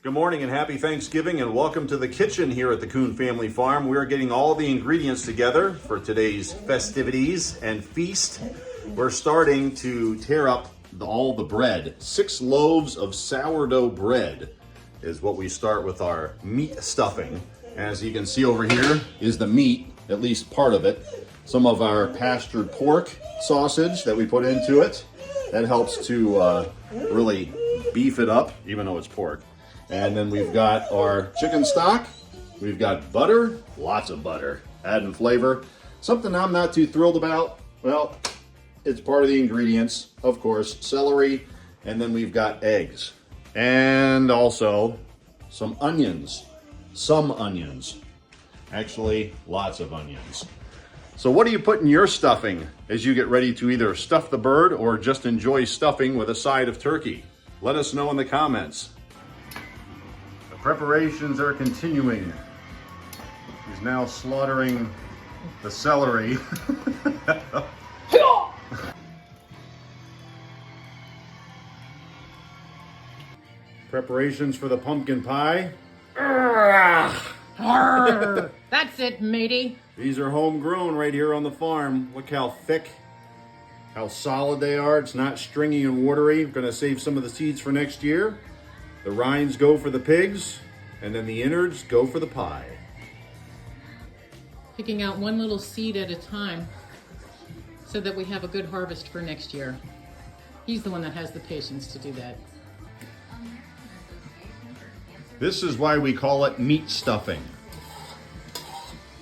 Good morning and happy Thanksgiving and welcome to the kitchen here at the Kuhn Family Farm. We are getting all the ingredients together for today's festivities and feast. We're starting to tear up all the bread. 6 loaves of sourdough bread is what we start with our meat stuffing. As you can see over here is the meat, at least part of it. Some of our pastured pork sausage that we put into it. That helps to really beef it up, even though it's pork. And then we've got our chicken stock. We've got butter, lots of butter, adding flavor. Something I'm not too thrilled about, well, it's part of the ingredients, of course, celery, and then we've got eggs. And also some onions, actually lots of onions. So what do you put in your stuffing as you get ready to either stuff the bird or just enjoy stuffing with a side of turkey? Let us know in the comments. Preparations are continuing. He's now slaughtering the celery. Preparations for the pumpkin pie. Arr, that's it, matey. These are homegrown right here on the farm. Look how thick, how solid they are. It's not stringy and watery. I'm gonna save some of the seeds for next year. The rinds go for the pigs, and then the innards go for the pie. Picking out one little seed at a time so that we have a good harvest for next year. He's the one that has the patience to do that. This is why we call it meat stuffing.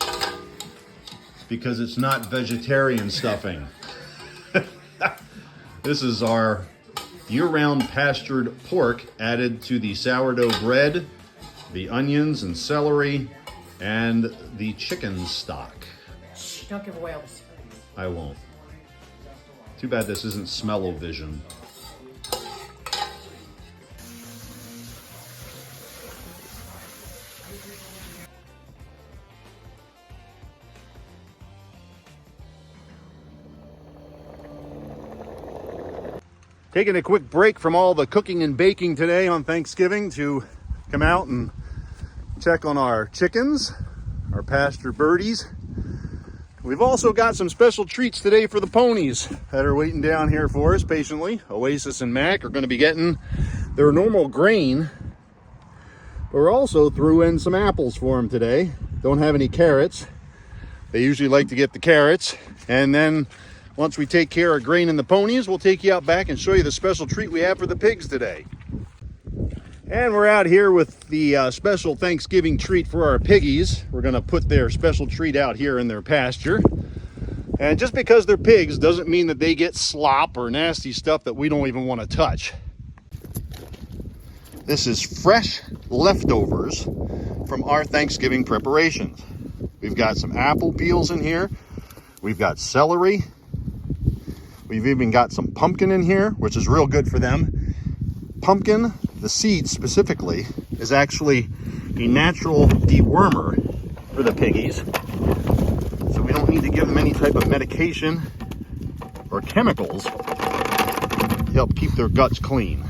It's because it's not vegetarian stuffing. This is our year-round pastured pork added to the sourdough bread, the onions and celery, and the chicken stock. Shh, don't give away all the secrets. I won't. Too bad this isn't smell-o-vision. Taking a quick break from all the cooking and baking today on Thanksgiving to come out and check on our chickens, our pasture birdies. We've also got some special treats today for the ponies that are waiting down here for us patiently. Oasis and Mac are going to be getting their normal grain, but we're also threw in some apples for them today. Don't have any carrots. They usually like to get the carrots, and then once we take care of grain and the ponies, we'll take you out back and show you the special treat we have for the pigs today. And we're out here with the special Thanksgiving treat for our piggies. We're gonna put their special treat out here in their pasture. And just because they're pigs doesn't mean that they get slop or nasty stuff that we don't even want to touch. This is fresh leftovers from our Thanksgiving preparations. We've got some apple peels in here. We've got celery. We've even got some pumpkin in here, which is real good for them. Pumpkin, the seed specifically, is actually a natural dewormer for the piggies. So we don't need to give them any type of medication or chemicals to help keep their guts clean.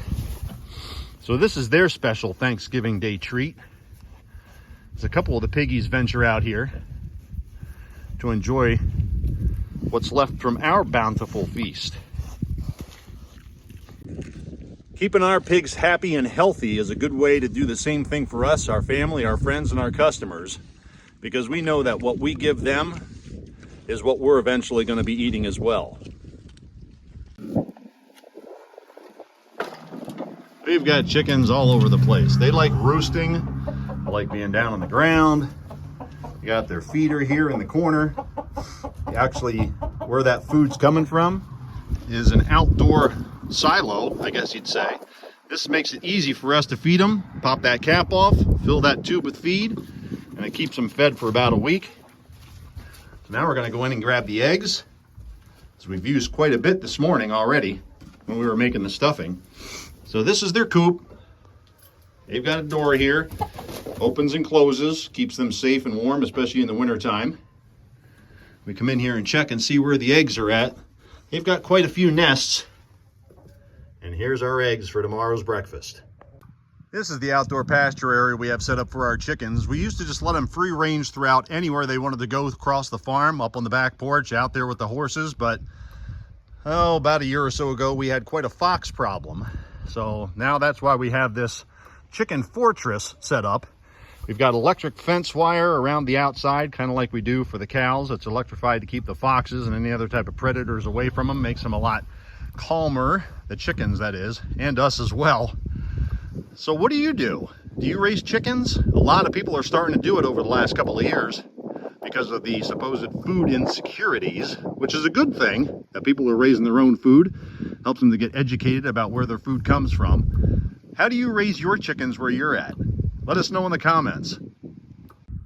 So this is their special Thanksgiving Day treat. As a couple of the piggies venture out here to enjoy what's left from our bountiful feast. Keeping our pigs happy and healthy is a good way to do the same thing for us, our family, our friends, and our customers, because we know that what we give them is what we're eventually going to be eating as well. We've got chickens all over the place. They like roosting, they like being down on the ground. You got their feeder here in the corner. Actually, where that food's coming from is an outdoor silo, I guess you'd say. This makes it easy for us to feed them. Pop that cap off, fill that tube with feed, and it keeps them fed for about a week. So now we're going to go in and grab the eggs. So we've used quite a bit this morning already when we were making the stuffing. So this is their coop. They've got a door here, opens and closes, keeps them safe and warm, especially in the wintertime. We come in here and check and see where the eggs are at. They've got quite a few nests. And here's our eggs for tomorrow's breakfast. This is the outdoor pasture area we have set up for our chickens. We used to just let them free range throughout anywhere they wanted to go across the farm, up on the back porch, out there with the horses. But, oh, about a year or so ago, we had quite a fox problem. So now that's why we have this chicken fortress set up. We've got electric fence wire around the outside, kind of like we do for the cows. It's electrified to keep the foxes and any other type of predators away from them. Makes them a lot calmer, the chickens that is, and us as well. So what do? Do you raise chickens? A lot of people are starting to do it over the last couple of years because of the supposed food insecurities, which is a good thing, that people are raising their own food. Helps them to get educated about where their food comes from. How do you raise your chickens where you're at? Let us know in the comments.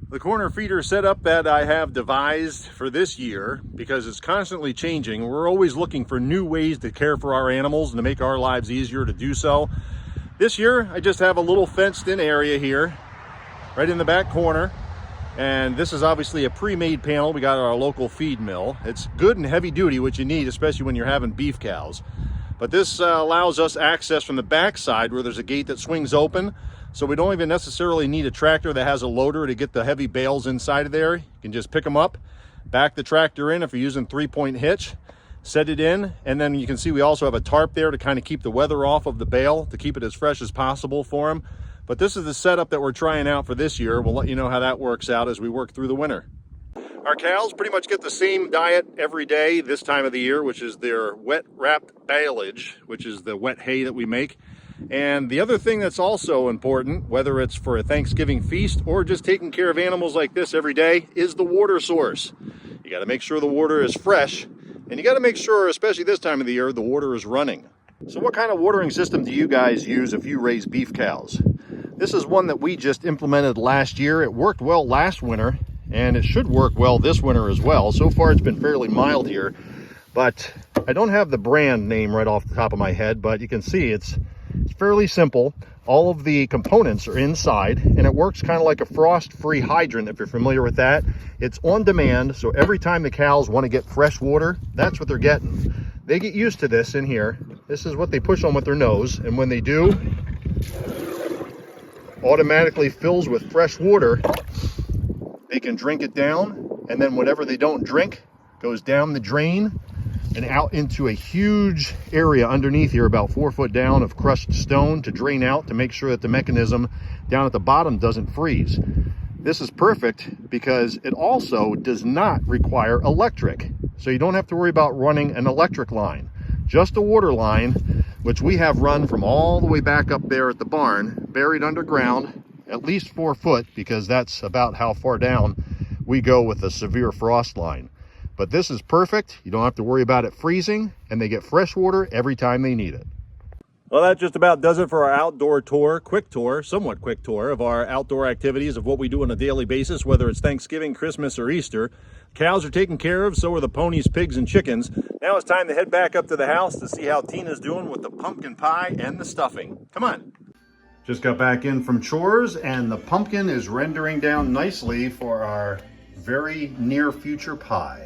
The corner feeder setup that I have devised for this year, because it's constantly changing, we're always looking for new ways to care for our animals and to make our lives easier to do so. This year, I just have a little fenced in area here, right in the back corner. And this is obviously a pre-made panel. We got at our local feed mill. It's good and heavy duty, which you need, especially when you're having beef cows. But this allows us access from the back side where there's a gate that swings open. So we don't even necessarily need a tractor that has a loader to get the heavy bales inside of there. You can just pick them up, back the tractor in if you're using 3-point hitch, set it in, and then you can see we also have a tarp there to kind of keep the weather off of the bale, to keep it as fresh as possible for them. But this is the setup that we're trying out for this year. We'll let you know how that works out as we work through the winter. Our cows pretty much get the same diet every day this time of the year, which is their wet wrapped baleage, which is the wet hay that we make. And the other thing that's also important, whether it's for a Thanksgiving feast or just taking care of animals like this every day, is the water source. You got to make sure the water is fresh, and you got to make sure, especially this time of the year, the water is running. So what kind of watering system do you guys use if you raise beef cows? This is one that we just implemented last year. It worked well last winter, and it should work well this winter as well. So far it's been fairly mild here, but I don't have the brand name right off the top of my head, but you can see it's fairly simple. All of the components are inside, and it works kind of like a frost-free hydrant, if you're familiar with that. It's on demand, so every time the cows want to get fresh water, that's what they're getting. They get used to this in here. This is what they push on with their nose, and when they do, automatically fills with fresh water. They can drink it down, and then whatever they don't drink goes down the drain and out into a huge area underneath here, about 4 foot down, of crushed stone to drain out, to make sure that the mechanism down at the bottom doesn't freeze. This is perfect because it also does not require electric. So you don't have to worry about running an electric line, just a water line, which we have run from all the way back up there at the barn, buried underground, at least 4 foot, because that's about how far down we go with a severe frost line. But this is perfect. You don't have to worry about it freezing, and they get fresh water every time they need it. Well, that just about does it for our outdoor tour, somewhat quick tour of our outdoor activities, of what we do on a daily basis, whether it's Thanksgiving, Christmas, or Easter. Cows are taken care of, so are the ponies, pigs, and chickens. Now it's time to head back up to the house to see how Tina's doing with the pumpkin pie and the stuffing. Come on. Just got back in from chores, and the pumpkin is rendering down nicely for our very near future pie.